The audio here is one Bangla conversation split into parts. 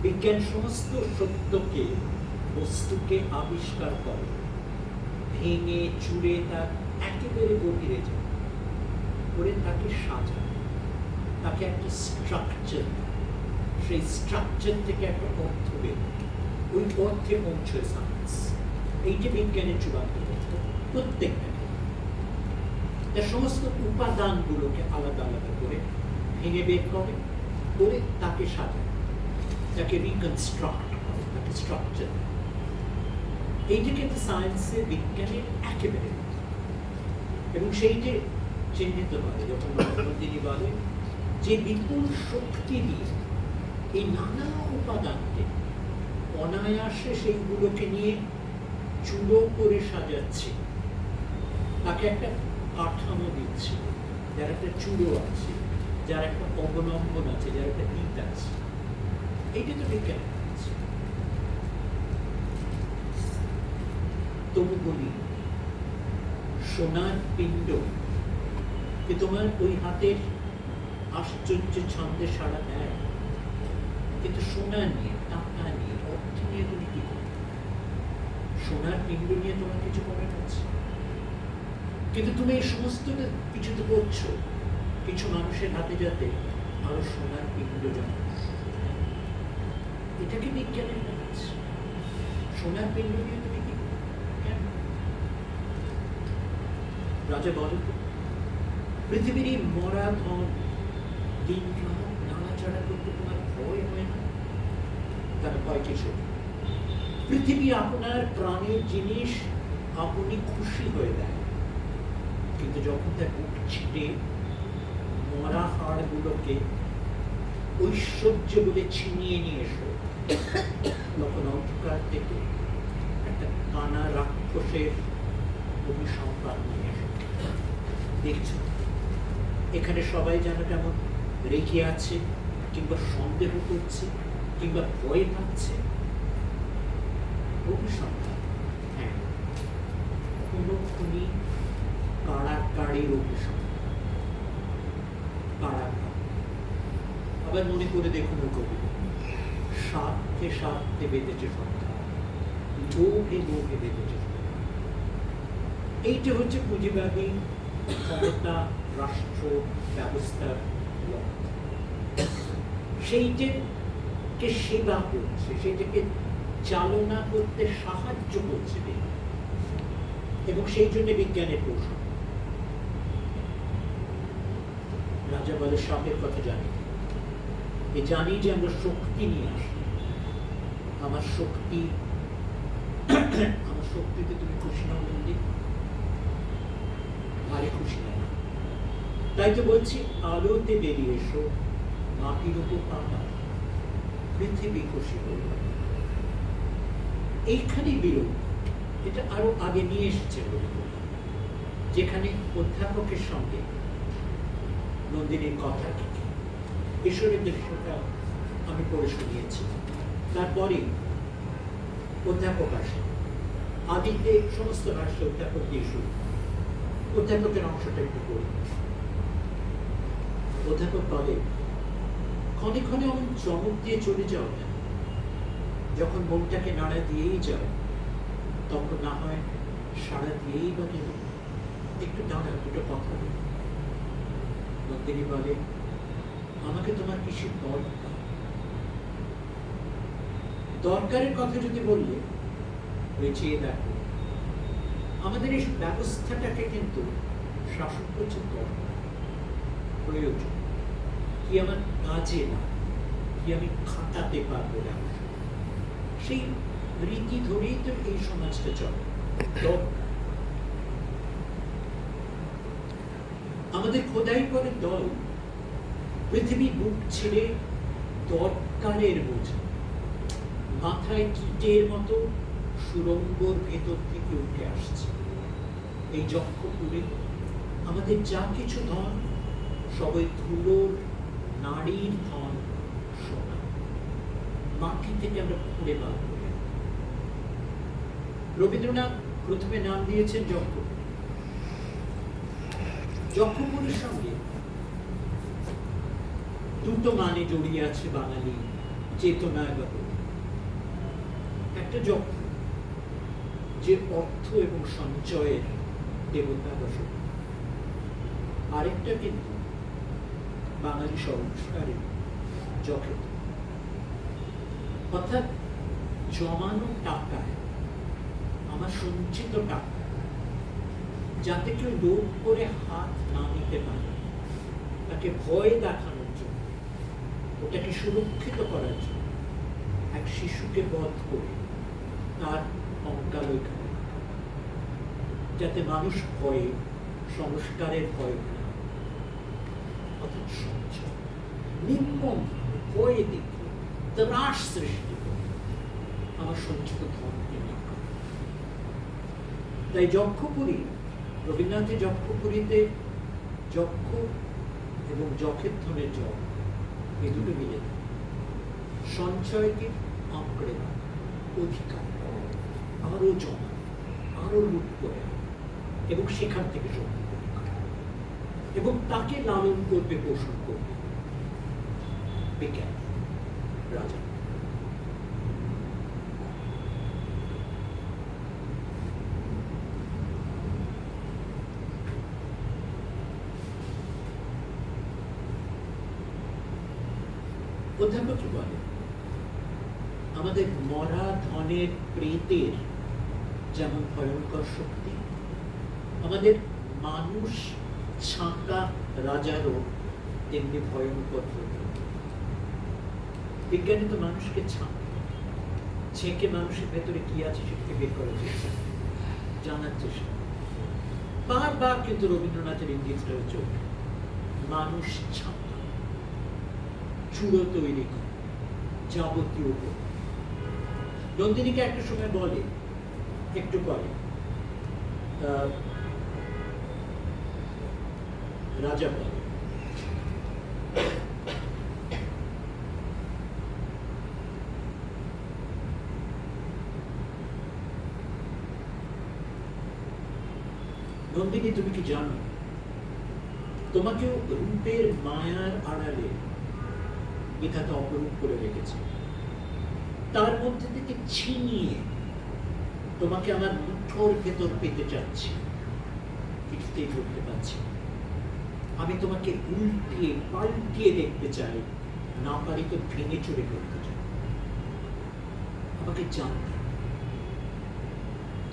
বিজ্ঞান সমস্ত সত্যকে, বস্তুকে আবিষ্কার করে, ভেঙে চুরে তার একেবারে গভীরে যায়, করে তাকে সাজায়, তাকে একটা স্ট্রাকচার, সেই স্ট্রাকচার থেকে একটা অর্থ বের, ওই অর্থে পৌঁছয় সায়েন্স। এইটা বিজ্ঞানের চূড়ান্ত তত্ত্ব। প্রত্যেকটা তার সমস্ত উপাদানগুলোকে আলাদা আলাদা করে ভেঙে বের করে, করে তাকে সাজায়, তাকে রিকনস্ট্রাক্ট করে, তাকে স্ট্রাকচার। এইটাকে সায়েন্সে, বিজ্ঞানের একেবারে, এবং সেইটা চিহ্নিত হয় যখন নন্দিনী বলে যে বিপুল শক্তি দিয়ে এই নানা উপাদানকে অনায়াসে সেইগুলোকে নিয়ে চূড়ো করে সাজাচ্ছে, তাকে একটা কাঠামো দিচ্ছে, যার একটা চূড়ো আছে, যার একটা অবলম্বন আছে, যার একটা দিক আছে। এইটা তো বিজ্ঞান। তবু বলি, সোনার পিণ্ড কি তোমার ওই হাতের আশ্চর্য ছন্দে সাড়া দেয়? কিন্তু সোনা নিয়ে, টাকা নিয়ে, অর্থ নিয়ে তুমি কি করবে? সোনার পিণ্ড নিয়ে তোমার কিছু করার আছে, কিন্তু তুমি এই সমস্ত কিছুতে করছো কিছু মানুষের হাতে, যাতে আরো সোনার পিণ্ড জমা। এটাকে বিজ্ঞানের কাজ। সোনার পিণ্ড নিয়ে তুমি কি করবে? কেন? রাজা বল, পৃথিবীর এই মরা ধন দিন রাত নাড়াচাড়া করতে তোমার ভয় হয় না? তার ভয় কিছু। পৃথিবী আপনার প্রাণের জিনিস আপনি খুশি হয়ে দেয়, কিন্তু যখন তার বুক ছিটে মরা হাড়গুলোকে ঐশ্বর্য বলে ছিনিয়ে নিয়ে এসো, তখন অন্ধকার থেকে একটা কানা রাক্ষসের অভিসম্পাদ নিয়ে এসো। দেখছো এখানে সবাই যেন কেমন রেখে আছে, কিংবা সন্দেহ করছে, কিংবা ভয় পাচ্ছে। অভিসম্পাদ, হ্যাঁ, কোনক্ষণই কারাগারের অভিসম্পাদ, কারাগার। আবার মনে করে দেখুন ওই কবিতা, স্বার্থে স্বার্থে বেঁধেছে সন্ধ্যা, লোভে লোভে বেঁধেছে। এইটা হচ্ছে পুঁজিবাদী ক্ষমতা রাষ্ট্র ব্যবস্থার লক্ষ্য। সেইটাকে সেবা করছে, সেটাকে চালনা করতে সাহায্য করছে এবং সেই জন্য বিজ্ঞানের কৌশল। রাজা বলে সাপের কথা জানি, জানি যে আমরা শক্তি নিয়ে আসি। আমার শক্তি, আমার শক্তিতে তুমি খুশি নাও বললি? ভারী খুশি না। তাই তো বলছি, আলোতে বেরিয়ে এসো, মাটির উপর পাতা, পৃথিবী খুশি হল। এইখানেই বিরোধ। এটা আরো আগে নিয়ে এসেছে, যেখানে অধ্যাপকের সঙ্গে নন্দিনীর কথা, ঈশ্বরের দৃশ্যটা আমি পড়ে শুনিয়েছি। তারপরে অধ্যাপক আসে, আদিতে সমস্ত ভাষ্য অধ্যাপক দিয়ে শুরু। অধ্যাপকের অংশটা একটু করি। অধ্যাপক বলে, ক্ষণে ক্ষণে অমন চমক দিয়ে চলে যাও না, যখন মনটাকে নাড়া দিয়েই যাও, তখন না হয় সাড়া দিয়েই বা কেন, একটু দাঁড়া, দুটো কথা বলি। নন্দিনী বলে, আমাকে তোমার কিসের দরকার? দরকারের কথা যদি বললে, ওই চেয়ে দেখো, আমাদের এই ব্যবস্থাটাকে কিন্তু শাসন করছে দরকার, প্রয়োজন। কি আমার কাজে না, কি আমি খাটাতে পারবো না, সেই রীতি ধরেই তো এই সমাজটা চলে। আমাদের খোদাই করে দল পৃথিবী বুক ছেড়ে দরকারের বোঝা মাথায় কীটের মতো সুরঙ্গর ভেতর থেকে উঠে আসছে। এই যক্ষপুরে আমাদের যা কিছু ধন, সবাই ধুলোর নারীর ধন, সোনা, মাটি থেকে আমরা খুঁড়ে বার করে। রবীন্দ্রনাথ প্রথমে নাম দিয়েছেন যক্ষপুর। যক্ষপুরের সঙ্গে দুটো মানে জড়িয়ে আছে বাঙালি চেতনাগত, একটা যক্ষ যে অর্থ এবং সঞ্চয়ের দেবতা বা শক্তি, আরেকটা কিন্তু বাঙালি সংস্কারের যক্ষেত্র, অর্থাৎ জমানো টাকায়, আমার সঞ্চিত টাকা যাতে কেউ লোভ করে হাত না নিতে পারে, তাকে ভয় দেখানোর জন্য, ওটাকে সুরক্ষিত করার জন্য এক শিশুকে বধ করে তার কঙ্কাল ওইখানে, যাতে মানুষ ভয়ে, সংস্কারের ভয় না, অর্থাৎ সঞ্চয় নির্মম ভয়ে দেখে ত্রাস সৃষ্টি করে আমার সঞ্চিত ধনকে না। তাই যক্ষপুরী, রবীন্দ্রনাথের যক্ষপুরীতে যক্ষ এবং যক্ষের জগ এই দুটো মিলে থাকে। সঞ্চয়কে আঁকড়ে রাখা, অধিকার, আরো জমা, আরো লুট করে এবং সেখান থেকে শক্তি এবং তাকে লালন করবে, পোষণ করবে বিজ্ঞান রাজা। অধ্যাপক বলে আমাদের মরা ধনের প্রেতের যেমন ভয়ঙ্কর শক্তি, আমাদের মানুষ ছাঁকা রাজারও তেমনি ভয়ঙ্কর শক্তি। বিজ্ঞানী তো মানুষকে ছেঁকে মানুষের ভেতরে কি আছে সেটাকে বের করার চেষ্টা, জানার চেষ্টা। বারবার কিন্তু রবীন্দ্রনাথের ইঙ্গিতটা চোখ, মানুষ ছাঁকা, চূড়ো তৈরি করে, যাবতীয়। নন্দিনীকে একটা সময় বলে, একটু পরে রাজা বলে, নন্দিনী তুমি কি জানো তোমাকেও রূপের মায়ার আড়ালে বিধাতা অপরূপ করে রেখেছে, তার মধ্যে থেকে ছিনিয়ে তোমাকে আমার মুঠোর ভেতর পেতে চাচ্ছি, কিছুতেই ধরতে পারছি। আমি তোমাকে উল্টিয়ে পাল্টিয়ে দেখতে চাই, না পারি তো ভেঙে চুরে করতে চাই। আমাকে জানতে,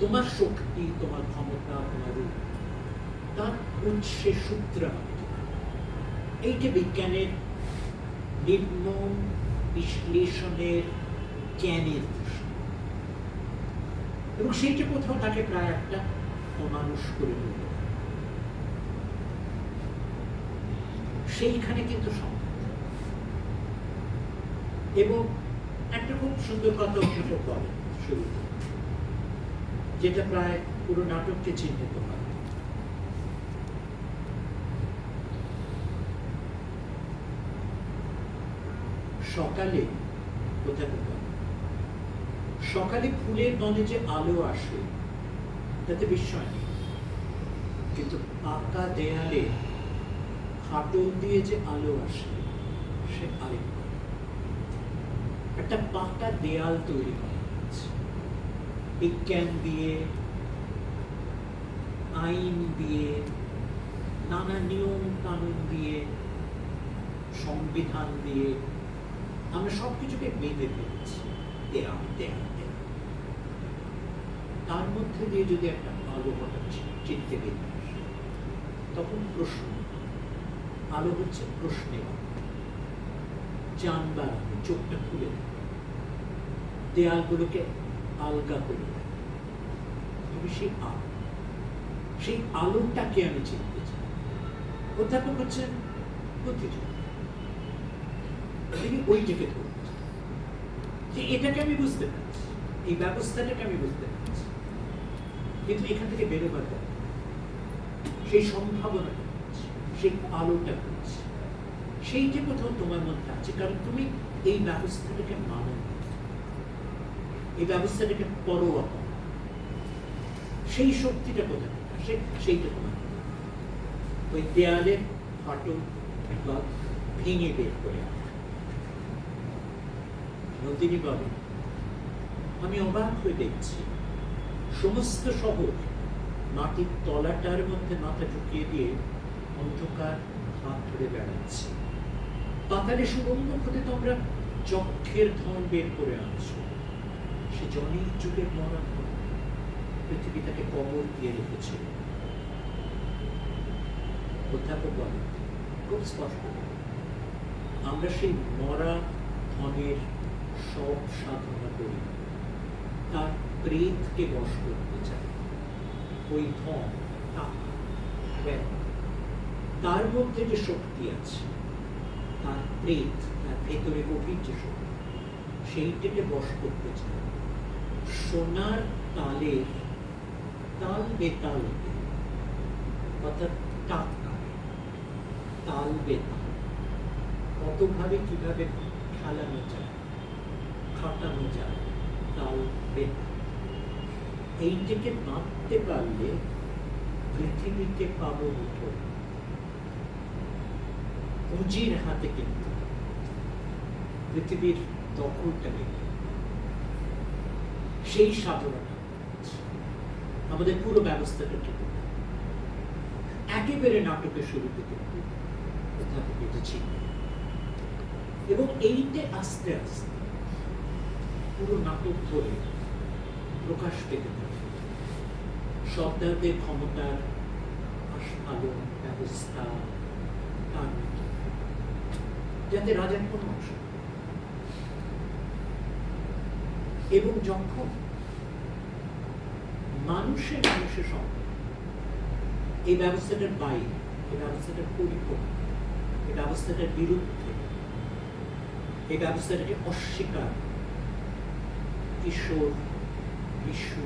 তোমার শক্তি, তোমার ক্ষমতা, তোমার রূপ, তার উৎসে সূত্র, এইটা বিজ্ঞানের নির্মম বিশ্লেষণের জ্ঞানের দোষ, এবং সেইটা কোথাও তাকে প্রায় একটা অমানুষ করে তুলতে পারে। সেইখানে কিন্তু সম্ভব। এবং একটা খুব সুন্দর কথা অধ্যাপক বলেন শুরুতে, যেটা প্রায় পুরো নাটককে চিহ্নিত করে। সকালে, অধ্যাপক বলেন, সকালে ফুলের বনে যে আলো আসে তাতে বিস্ময় নেই, কিন্তু পাকা দেয়ালে ফাটল দিয়ে যে আলো আসে সে আরেক। একটা পাকা দেয়াল তৈরি করা হচ্ছে বিজ্ঞান দিয়ে, আইন দিয়ে, নানা নিয়ম কানুন দিয়ে, সংবিধান দিয়ে আমরা সবকিছুকে বেঁধে ফেলেছি দেয়াল দেয়াল দেয়াল। তার মধ্যে দিয়ে যদি একটা আলো হঠাৎ চিনতে বেঁধে আসে, তখন প্রশ্ন, আলো হচ্ছে প্রশ্নের জানবার আগে চোখটা খুলে দেয়, দেয়ালগুলোকে আলগা করে দেয়। তবে সেই আলোটাকে আমি চিনতে চাই। অধ্যাপক হচ্ছেন বুদ্ধিজীবী, তিনি ওইটাকে ধরছেন যে এটাকে আমি বুঝতে পারছি, এই ব্যবস্থাটাকে আমি বুঝতে পারছি, কিন্তু এখান থেকে বেরোবার সেই সম্ভাবনাটা, সেই আলোটা হচ্ছে সেইটা কোথাও তোমার মধ্যে আছে, কারণ তুমি এই ব্যবস্থাটাকে মানো, এই ব্যবস্থাটাকে পরোয়া করো। সেই শক্তিটা কোথা থেকে আসে, সেইটা তোমার ওই দেয়ালের ফাটল বা ভেঙে বের করে আসে। নন্দিনী বলেন, আমি অবাক হয়ে দেখছি সমস্ত শহর মাটির তলাটার মধ্যে মাথা ঢুকিয়ে দিয়ে অন্ধকার হাত ধরে বেড়াচ্ছে। পাতালে সুগন্ধ হতে তোমরা চক্ষের ধন বের করে আনছো। সে জনের যুগের মরা ধন, পৃথিবী তাকে কবর দিয়ে রেখেছিল। অধ্যাপক বলেন খুব স্পষ্ট, আমরা সেই মরা ধনের সব সাধনা করি, তার প্রেতকে বশ করতে চাই। ওই ধন, টাকা, তার মধ্যে যে শক্তি আছে, তার প্রেত, তার ভেতরে গভীর যে শক্তি, সেইটাকে বশ করতে চাই। সোনার তালের তাল বেতাল, অর্থাৎ টাকা তাল বেতাল কতভাবে কিভাবে খেলানো যায়, খাটানো যায়, তাল বেতাল। এইটাকে মাপতে পারলে পৃথিবীকে পাবো উঠো। পুঁজির হাতে কিন্তু পৃথিবীর দখলটা নেই। সেই সাধনাটা আমাদের পুরো ব্যবস্থাটা ঠিক একেবারে নাটকের শুরুতে কিন্তু অধ্যাপক এটা ছিল, এবং এইটা আস্তে আস্তে পুরো নাটক ধরে প্রকাশ পেতে থাকে। শব্দার্থের ক্ষমতার আস্ফালন ব্যবস্থা, যাতে রাজার কোনো অংশ, এবং যখন মানুষের সম্পর্ক এই ব্যবস্থাটার বাইরে, এই ব্যবস্থাটার পরিপন্থী, এই ব্যবস্থাটার বিরুদ্ধে, এই ব্যবস্থাটাকে অস্বীকার, কিশোর, বিশু,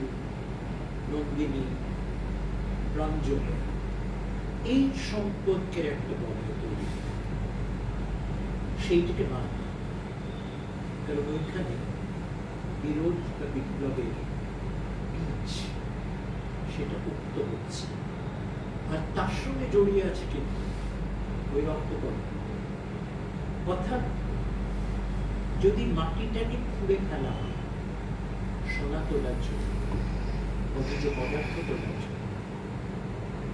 নন্দিনী, রঞ্জনী, এই সম্পর্কের একটা বলয় তৈরি, সেইটিকে মানব। কারণ ওইখানে বিরোধ বা বিপ্লবের বীজ সেটা উক্ত হচ্ছে, আর তার সঙ্গে জড়িয়ে আছে কিন্তু ওই রক্তকরণ। অর্থাৎ যদি মাটিটাকে খুঁড়ে ফেলা হয় সোনা তোলার জন্য, অথচ পদার্থ তোলার জন্য,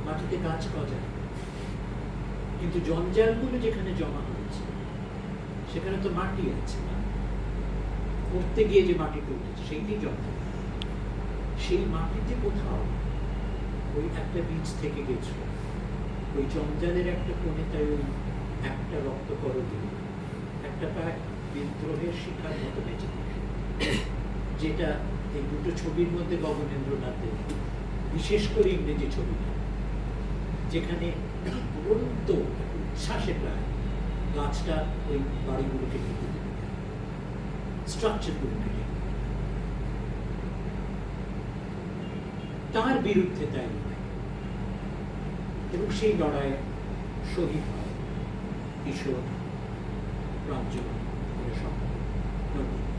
মাটিতে গাছ গজায়, কিন্তু জঞ্জালগুলো যেখানে জমা হয়েছে সেখানে তো মাটি আছে না, করতে গিয়ে যে মাটি তুলেছে সেইটাই জঞ্জাল। সেই মাটিতে কোথাও ওই একটা বীজ থেকে গেছিল, ওই জঞ্জালের একটা কোণে, তাই ওই একটা রক্তকরণী, একটা প্রায় বিদ্রোহের শিখার মতো বেঁচে থাকে, যেটা এই দুটো ছবির মধ্যে গগনেন্দ্রনাথের, বিশেষ করে ইংরেজি ছবিটা, যেখানে দুরন্ত উচ্ছ্বাসে প্রায় গাছটা ওই বাড়িগুলোকে ঢেকে দেবে, স্ট্রাকচারগুলোকে ঢেকে, তার বিরুদ্ধে তাই লড়াই, এবং সেই লড়াই শহীদ হয় কিশোর, রঞ্জন, নন্দিনী।